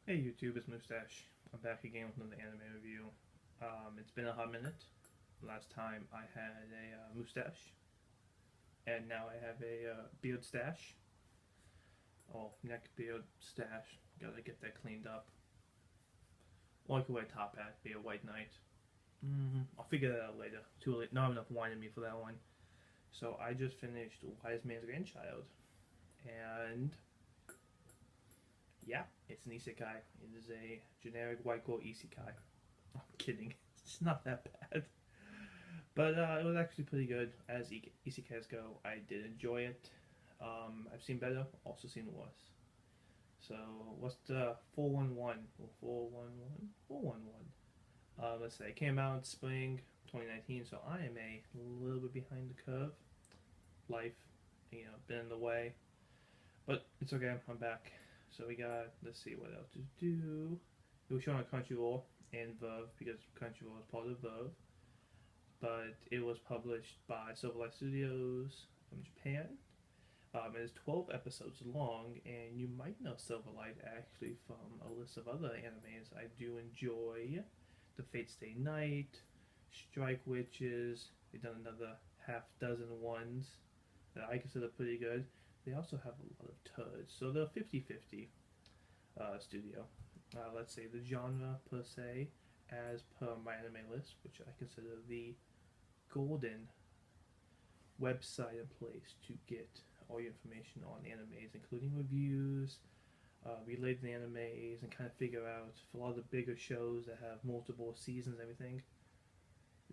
Hey YouTube, it's Mustache. I'm back again with another anime review. It's been a hot minute. Last time I had a mustache, and now I have a beard stash. Oh, neck beard stash. Gotta get that cleaned up. Or I could wear a top hat, be a white knight. I'll figure that out later. Too late. Not enough wine in me for that one. So I just finished Wise Man's Grandchild, and yeah, it's an isekai. It is a generic white girl isekai. I'm kidding. It's not that bad. But it was actually pretty good as isekais go. I did enjoy it. I've seen better, also seen worse. So, what's the 411? 411? 411. Let's say it came out in spring 2019, so I am a little bit behind the curve. Life, been in the way. But it's okay, I'm back. So we got, let's see what else to do. It was shown on Crunchyroll and Verve because Crunchyroll is part of Verve. But it was published by Silverlight Studios from Japan. It is 12 episodes long, and you might know Silverlight actually from a list of other animes I do enjoy. The Fate Stay Night, Strike Witches. They've done another half dozen ones that I consider pretty good. They also have a lot of turds, so they're 50-50 studio. Let's say the genre per se, as per my anime list, which I consider the golden website and place to get all your information on animes, including reviews, related animes, and kind of figure out for a lot of the bigger shows that have multiple seasons and everything.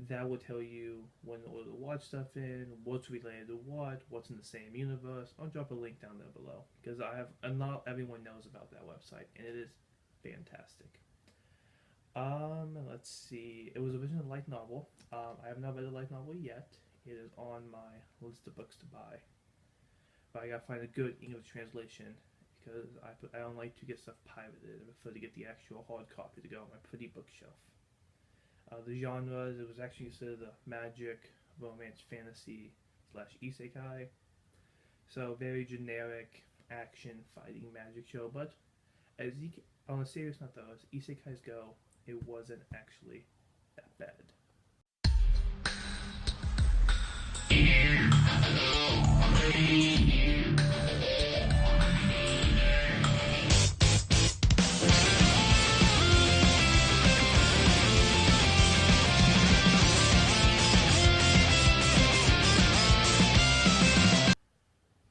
That will tell you when order to watch stuff in, what's related to what's in the same universe. I'll drop a link down there below because not everyone knows about that website, and it is fantastic. Let's see. It was originally a light novel. I have not read a light novel yet. It is on my list of books to buy, but I gotta find a good English translation because I don't like to get stuff pirated. I prefer to get the actual hard copy to go on my pretty bookshelf. The genres, it was actually considered a magic, romance, fantasy slash isekai. So very generic action fighting magic show, but on a serious note though, as isekais go, it wasn't actually that bad.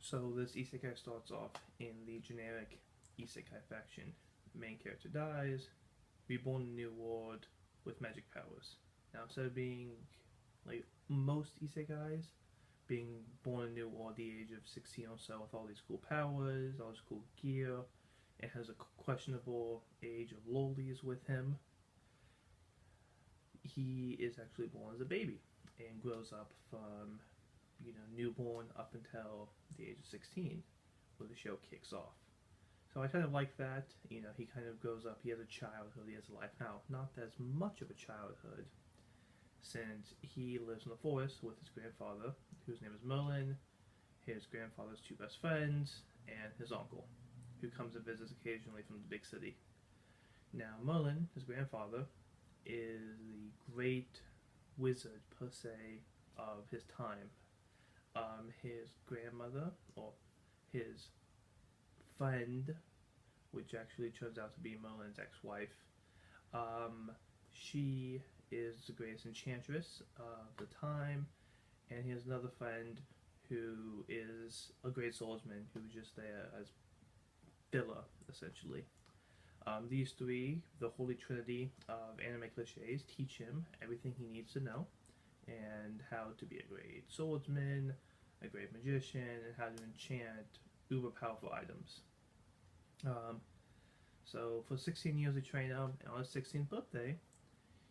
So this isekai starts off in the generic isekai faction. Main character dies, reborn in a new world with magic powers. Now instead of being like most isekais, being born in a new world at the age of 16 or so with all these cool powers, all this cool gear, it has a questionable age of lolies with him. He is actually born as a baby and grows up from newborn up until the age of 16, where the show kicks off. So I kind of like that. He kind of grows up. He has a childhood. He has a life now. Not as much of a childhood, since he lives in the forest with his grandfather, whose name is Merlin, his grandfather's two best friends, and his uncle, who comes and visits occasionally from the big city. Now, Merlin, his grandfather, is the great wizard, per se, of his time. His grandmother, or his friend, which actually turns out to be Merlin's ex-wife, she is the greatest enchantress of the time, and he has another friend who is a great swordsman who's just there as filler, essentially. These three, the holy trinity of anime cliches, teach him everything he needs to know and how to be a great swordsman, a great magician, and how to enchant uber powerful items. So for 16 years they train him, and on his 16th birthday,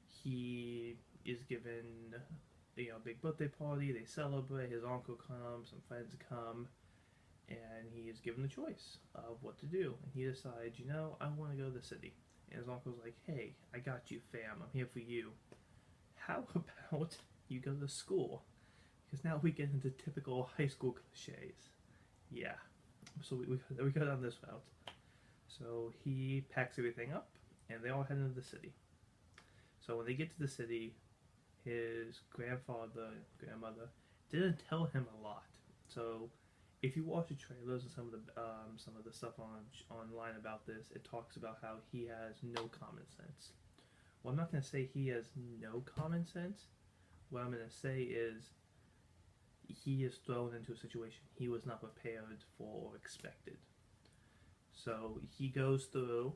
he is given a big birthday party. They celebrate. His uncle comes, some friends come, and he is given the choice of what to do. And he decides, I want to go to the city. And his uncle's like, hey, I got you, fam. I'm here for you. How about you go to school? Because now we get into typical high school cliches. Yeah. So we go down this route. So he packs everything up, and they all head into the city. So when they get to the city, his grandmother, didn't tell him a lot. So if you watch the trailers and some of the stuff online about this, it talks about how he has no common sense. Well, I'm not going to say he has no common sense. What I'm going to say is he is thrown into a situation he was not prepared for or expected. So he goes through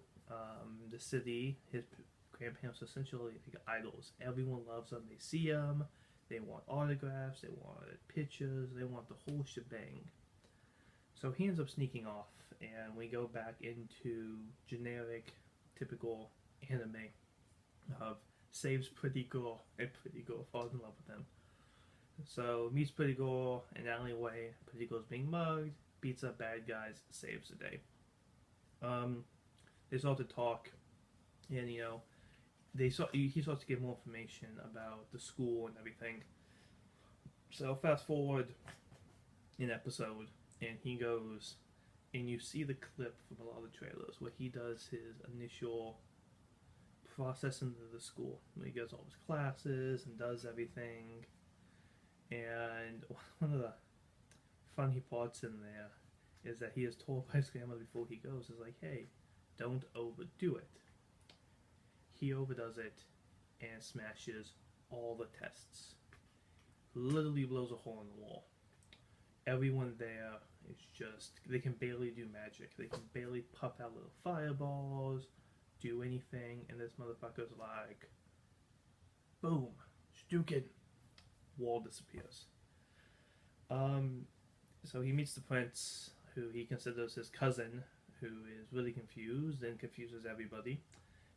the city. His grandparents are essentially like idols. Everyone loves them. They see him. They want autographs. They want pictures. They want the whole shebang. So he ends up sneaking off, and we go back into generic, typical anime of saves pretty girl, and pretty girl falls in love with him. So meets pretty girl in an alleyway. Pretty girl's being mugged, beats up bad guys, saves the day. They start to talk, and he starts to get more information about the school and everything. So fast forward an episode, and he goes, and you see the clip from a lot of the trailers where he does his initial process into the school. He goes all his classes and does everything. And one of the funny parts in there is that he is told by his grandmother before he goes, is like, hey, don't overdo it. He overdoes it and smashes all the tests. Literally blows a hole in the wall. Everyone there is just, they can barely do magic. They can barely pop out little fireballs, do anything, and this motherfucker's like, boom, Stukin. Wall disappears. So he meets the prince, who he considers his cousin, who is really confused and confuses everybody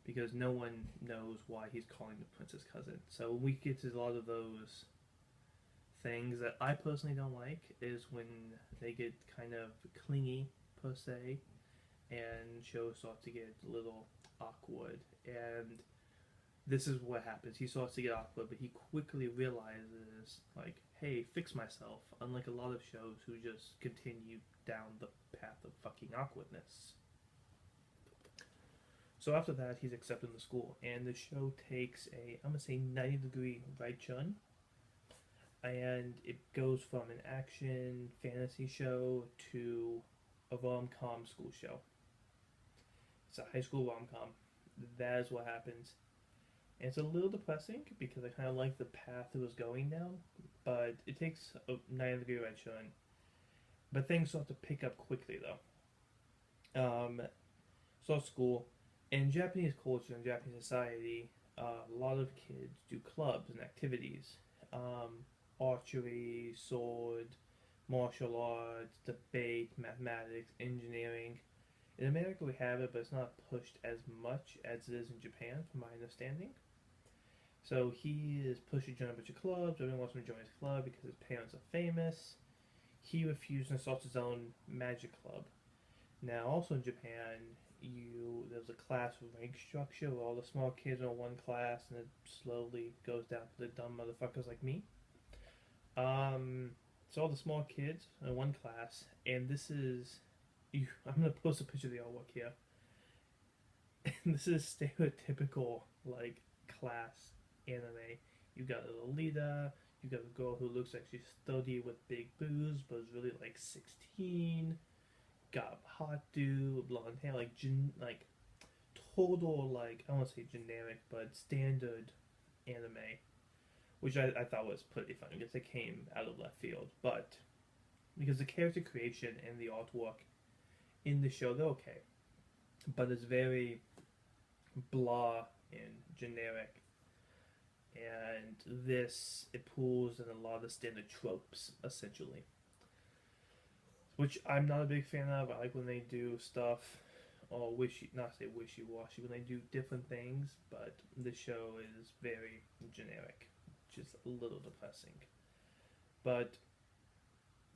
because no one knows why he's calling the prince his cousin. So we get to a lot of those things that I personally don't like is when they get kind of clingy per se, and shows start to get a little awkward. And this is what happens. He starts to get awkward, but he quickly realizes, like, hey, fix myself. Unlike a lot of shows who just continue down the path of fucking awkwardness. So after that, he's accepted in the school, and the show takes a, I'm gonna say, 90-degree right turn, and it goes from an action fantasy show to a rom-com school show. It's a high school rom-com. That is what happens. And it's a little depressing because I kind of like the path it was going down, but it takes a 90-degree right turn. But things start to pick up quickly though. So school. In Japanese culture and Japanese society, a lot of kids do clubs and activities. Archery, sword, martial arts, debate, mathematics, engineering. In America we have it, but it's not pushed as much as it is in Japan, from my understanding. So he is pushed to join a bunch of clubs. Everyone wants him to join his club because his parents are famous. He refused and starts his own magic club. Now, also in Japan, there's a class rank structure where all the small kids are in one class, and it slowly goes down to the dumb motherfuckers like me. So all the small kids in one class, and this is, I'm gonna post a picture of the artwork here. And this is stereotypical like class anime. You got a Lolita, you got a girl who looks like she's 30 with big boobs, but is really like 16. Got hot dude, blonde hair, like total, like, I don't want to say generic, but standard anime, which I thought was pretty funny because it came out of left field. But because the character creation and the artwork in the show, they're okay, but it's very blah and generic. And it pulls in a lot of standard tropes, essentially, which I'm not a big fan of. I like when they do stuff, or not say wishy-washy, when they do different things, but the show is very generic, which is a little depressing. But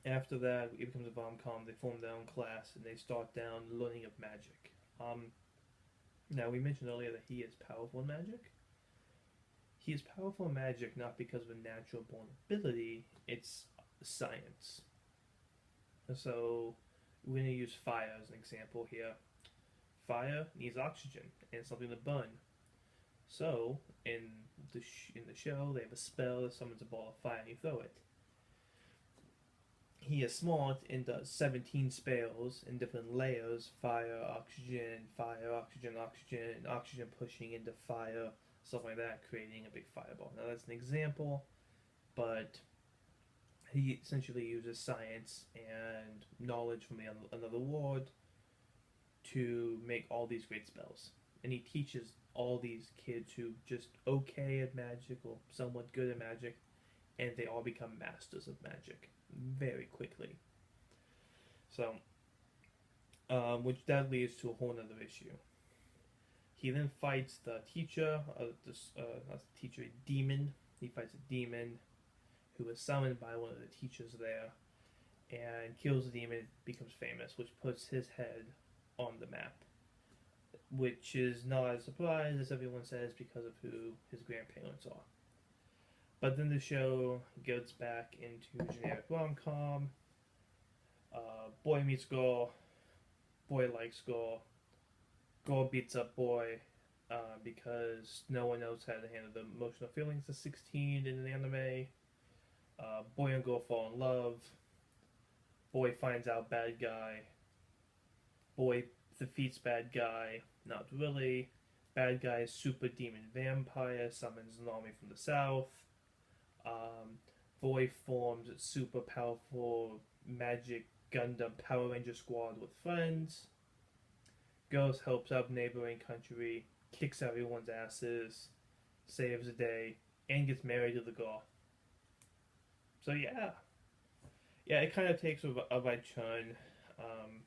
after that, it becomes a rom-com. They form their own class, and they start down learning of magic. Now, we mentioned earlier that he is powerful in magic. He is powerful in magic not because of a natural born ability, it's science. So we're going to use fire as an example here. fire needs oxygen and something to burn. So in the show, they have a spell that summons a ball of fire and you throw it. He is smart and does 17 spells in different layers: fire, oxygen, oxygen, oxygen pushing into fire, stuff like that, creating a big fireball. Now that's an example, but he essentially uses science and knowledge from another world to make all these great spells. And he teaches all these kids who just okay at magic or somewhat good at magic, and they all become masters of magic very quickly. So, which that leads to a whole other issue. He then fights the teacher, not the teacher, a demon. He fights a demon who is summoned by one of the teachers there, and kills the demon, becomes famous, which puts his head on the map. Which is not a surprise, as everyone says, because of who his grandparents are. But then the show gets back into generic rom-com. Boy meets girl, boy likes girl, girl beats up boy, because no one knows how to handle the emotional feelings of 16 in an anime. Boy and girl fall in love. Boy finds out bad guy. Boy defeats bad guy. Not really. Bad guy is super demon vampire, summons an army from the south. Boy forms a super powerful magic Gundam Power Ranger squad with friends. Girls helps out neighboring country, kicks everyone's asses, saves the day, and gets married to the girl. So yeah, it kind of takes a right turn.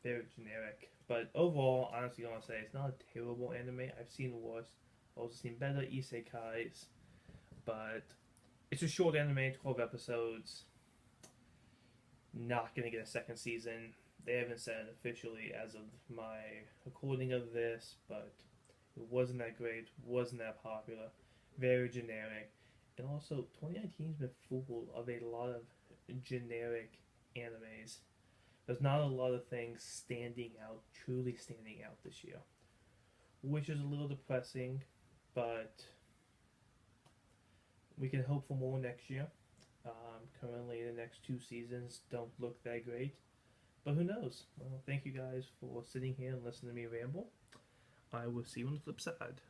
Very generic, but overall, honestly, I want to say it's not a terrible anime. I've seen worse. I've also seen better isekais, but it's a short anime, 12 episodes. Not gonna get a second season. They haven't said officially as of my recording of this, but it wasn't that great, wasn't that popular, very generic. And also, 2019 has been full of a lot of generic animes. There's not a lot of things standing out, truly standing out this year, which is a little depressing, but we can hope for more next year. Currently, the next 2 seasons don't look that great, but who knows? Well, thank you guys for sitting here and listening to me ramble. I will see you on the flip side.